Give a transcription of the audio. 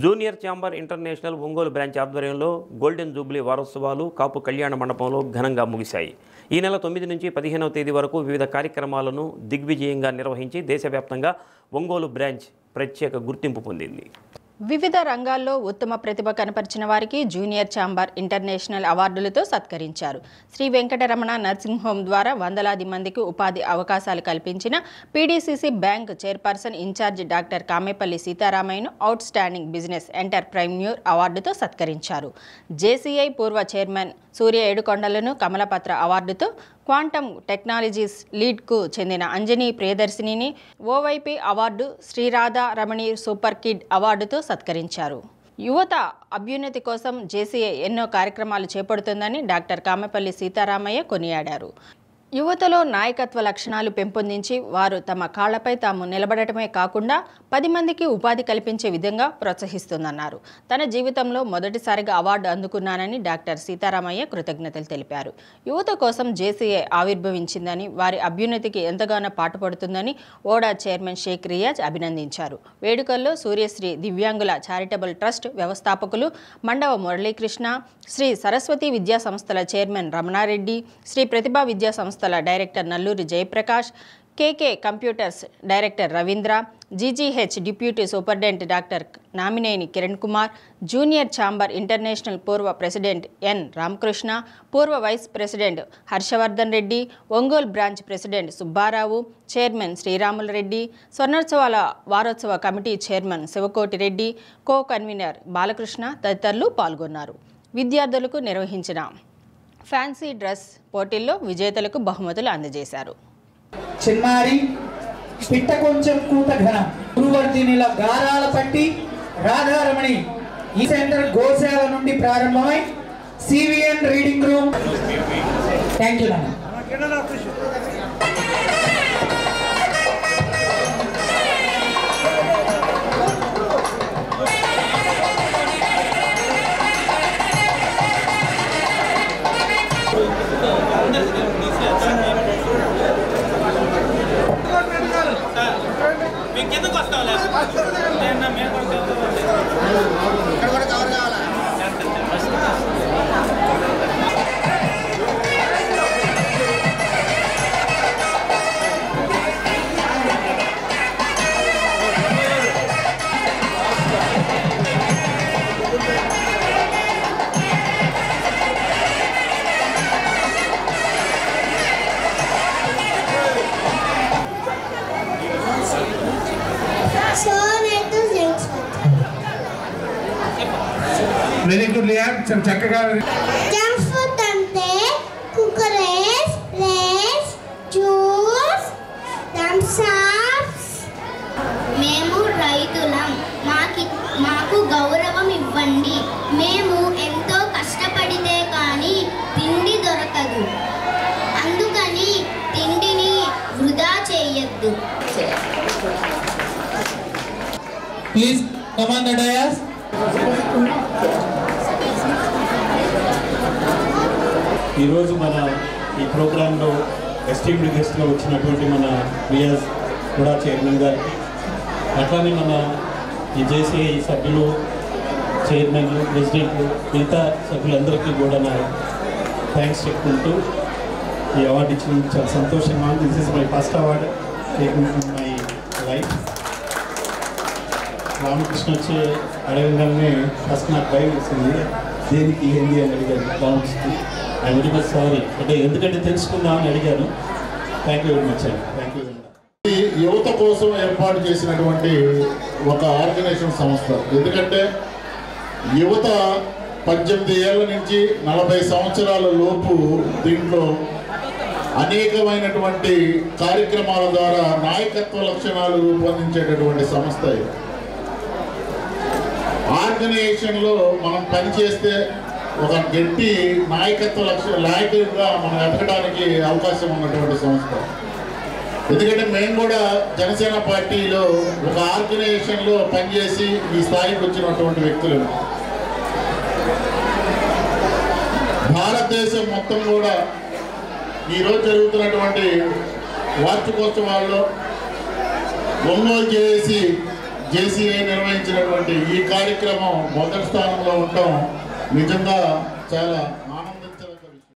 Junior chamber international Ongole branch ఆధ్వర్యంలో golden Jubilee వారోత్సవాలు కాపు కళ్యాణ మండపంలో ఘనంగా ముగిశాయి. ఈ నెల 9 నుంచి 15వ తేదీ వరకు వివిధ కార్యక్రమాలను దిగ్విజయంగా నిర్వహించి దేశవ్యాప్తంగా ఒంగోలు బ్రాంచ్ ప్రత్యేక గుర్తింపు పొందింది. వివిధ రంగాల్లో ఉత్తమ ప్రతిభ కనపరిచిన వారికి జూనియర్ ఛాంబర్ ఇంటర్నేషనల్ అవార్డులతో సత్కరించారు. శ్రీ వెంకటరమణ నర్సింగ్ హోమ్ ద్వారా వందలాది మందికి ఉపాధి అవకాశాలు కల్పించిన PDCC bank chairperson incharge doctor Kamepalli సీతారామయ్యను అవుట్ స్టాండింగ్ బిజినెస్ ఎంటర్ప్రైన్యూర్ అవార్డుతో సత్కరించారు. జేసీఐ పూర్వ చైర్మన్ సూర్య ఏడుకొండలను కమలపత్ర అవార్డుతో, క్వాంటమ్ టెక్నాలజీస్ లీడ్కు చెందిన అంజనీ ప్రియదర్శినిని OYP award, Sriradha Ramani super kid అవార్డుతో సత్కరించారు. యువత అభ్యున్నతి కోసం జేసీఐ ఎన్నో కార్యక్రమాలు చేపడుతుందని డాక్టర్ కామేపల్లి సీతారామయ్య కొనియాడారు. యువతలో నాయకత్వ లక్షణాలు పెంపొందించి వారు తమ కాళ్లపై తాము నిలబడటమే కాకుండా 10 మందికి ఉపాధి కల్పించే విధంగా ప్రోత్సహిస్తుందన్నారు. తన జీవితంలో మొదటిసారిగా అవార్డు అందుకున్నానని డాక్టర్ సీతారామయ్య కృతజ్ఞతలు తెలిపారు. యువత కోసం జేసీఐ ఆవిర్భవించిందని, వారి అభ్యున్నతికి ఎంతగానో పాటుపడుతుందని ఓడా చైర్మన్ షేక్ రియాజ్ అభినందించారు. వేడుకల్లో సూర్యశ్రీ దివ్యాంగుల చారిటబుల్ ట్రస్ట్ వ్యవస్థాపకులు మండవ మురళీకృష్ణ, శ్రీ సరస్వతి విద్యా సంస్థల చైర్మన్ రమణారెడ్డి, శ్రీ ప్రతిభా విద్యా సంస్థల director Nalluri Jayaprakash, KK computers director Ravindra, GGH deputy superintendent doctor Namineni Kiran Kumar, junior chamber international పూర్వ ప్రెసిడెంట్ ఎన్ రామకృష్ణ, పూర్వ vice president Harshavardhan Reddy, Ongole branch president Subbarao, chairman Sriramulu Reddy, స్వర్ణోత్సవాల వారోత్సవ committee chairman Sivakoti Reddy, co convener Balakrishna తదితరులు పాల్గొన్నారు. విద్యార్థులకు నిర్వహించిన ఫ్యాన్సీ డ్రెస్ పోటీల్లో విజేతలకు బహుమతులు అందజేశారు. చిన్నారి పిట్ట కొంచెం కూత ఘన గురువర్ధినిల గారాల పట్టి రాధారమణి ఈ సెంటర్ గోశాల నుండి ప్రారంభమై CVN reading room. Thank you నాన్న. వెరీ గుడ్ లియా, చక్కగా. జంక్ ఫుడ్ అంటే కుకరేస్, లేస్, జ్యూస్, థమ్స్ అప్స్. మేము రైతులం, మాకు గౌరవం ఇవ్వండి. మేము ఎంతో కష్టపడితే కానీ తిండి దొరకదు, అందుకని తిండిని వృధా చేయొద్దు. Please come on the dais. ఈరోజు మన ఈ ప్రోగ్రాంలో ఎస్టీమ్డ్ గెస్ట్గా వచ్చినటువంటి మన రియాజ్ కూడా చైర్మన్ గారికి, అట్లానే మన ఈ జేసీఐ సభ్యులు, చైర్మన్లు, ప్రెసిడెంట్లు, మిగతా సభ్యులందరికీ కూడా నా థ్యాంక్స్ చెప్పుకుంటూ ఈ అవార్డు ఇచ్చినందుకు చాలా సంతోషంగా ఉంది. This is my first award taking in my life. Ramakrishna వచ్చి అడగగానే ఫస్ట్ నాకు భయం వేసింది, దేనికి ఏంది అని అడిగాను. Ramakrishna I very much sorry అంటే ఎందుకంటే తెలుసుకుందామని అడిగాను. థ్యాంక్ యూ వెరీ మచ్ అండి. Thank you very much. యువత కోసం ఏర్పాటు చేసినటువంటి ఒక ఆర్గనైజేషన్ సంస్థ. ఎందుకంటే యువత 18 ఏళ్ల నుంచి 40 సంవత్సరాల లోపు దీంట్లో అనేకమైనటువంటి కార్యక్రమాల ద్వారా నాయకత్వ లక్షణాలు రూపొందించేటటువంటి సంస్థ. ఆర్గనైజేషన్లో మనం పనిచేస్తే ఒక గట్టి నాయకత్వ నాయకుడిగా మనం ఎదగడానికి అవకాశం ఉన్నటువంటి సంస్థ. ఎందుకంటే మేము కూడా జనసేన పార్టీలో ఒక ఆర్గనైజేషన్లో పనిచేసి ఈ స్థాయికి వచ్చినటువంటి వ్యక్తులు. భారతదేశం మొత్తం కూడా ఈరోజు జరుగుతున్నటువంటి వార్షికోత్సవాల్లో ఒంగోలు చేసి జేసీఐ నిర్వహించినటువంటి ఈ కార్యక్రమం మొదటి స్థానంలో ఉండటం నిజంగా చాలా ఆనందించాలి.